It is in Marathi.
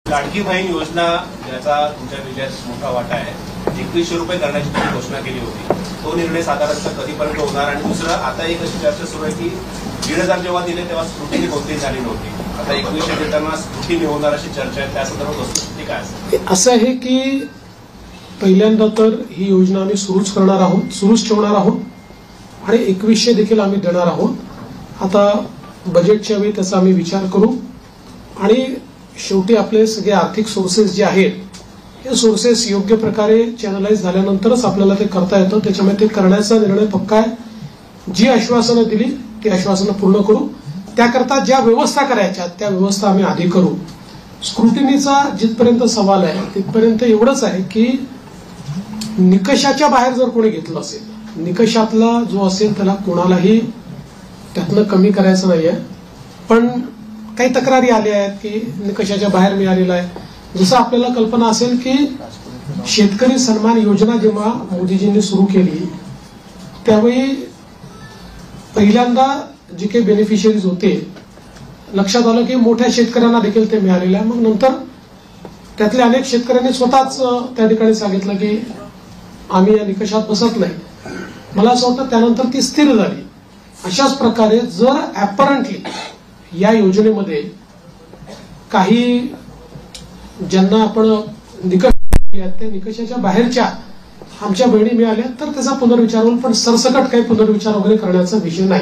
लाडकी बहीण योजना ज्याचा तुमच्या विजयात मोठा वाटा आहे, 2100 रुपये करण्याची तुम्ही घोषणा केली होती. तो निर्णय साधारणतः कधीपर्यंत होणार? आणि दुसरं, आता एक अशी चर्चा सुरू आहे की 1500 जेव्हा दिले तेव्हा स्क्रुटिनी कोणतीही झाली नव्हती. आता 2100 देताना स्क्रुटिनी होणार अशी चर्चा आहे. त्या संदर्भात वस्तुस्थिती काय असेल? असं आहे की पहिल्यांदा तर ही योजना आम्ही सुरूच करणार आहोत, सुरूच ठेवणार आहोत आणि 2100 देखील आम्ही देणार आहोत. आता बजेटच्या वेळी त्याचा आम्ही विचार करू आणि शेवटी आपले सगळे आर्थिक सोर्सेस जे आहेत हे सोर्सेस योग्य प्रकारे चॅनलाइज झाल्यानंतरच आपल्याला ते करता येतं. त्याच्यामुळे ते करण्याचा निर्णय पक्का आहे. जी आश्वासनं दिली ती आश्वासनं पूर्ण करू. त्याकरता ज्या व्यवस्था करायच्या त्या व्यवस्था आम्ही आधी करू. स्क्रुटिनीचा जिथपर्यंत सवाल आहे तिथपर्यंत एवढंच आहे की निकषाच्या बाहेर जर कोणी घेतलं असेल, निकषातला जो असेल त्याला कोणालाही त्यातनं कमी करायचं नाहीये. पण काही तक्रारी आल्या आहेत की निकषाच्या बाहेर मिळालेला आहे. जसं आपल्याला कल्पना असेल की शेतकरी सन्मान योजना जेव्हा मोदीजींनी सुरू केली त्यावेळी पहिल्यांदा जे काही बेनिफिशियरीज होते लक्षात आलं की मोठ्या शेतकऱ्यांना देखील ते मिळालेलं आहे. मग नंतर त्यातल्या अनेक शेतकऱ्यांनी स्वतःच त्या ठिकाणी सांगितलं की आम्ही या निकषात बसत नाही. मला असं वाटतं त्यानंतर ती स्थिर झाली. अशाच प्रकारे जर ऍपरंटली या योजनेमध्ये काही ज्यांना आपण निकष त्या निकषाच्या बाहेरच्या आमच्या बहिणी मिळाल्या तर त्याचा पुनर्विचार होईल. पण सरसकट काही पुनर्विचार वगैरे करण्याचा विषय नाही.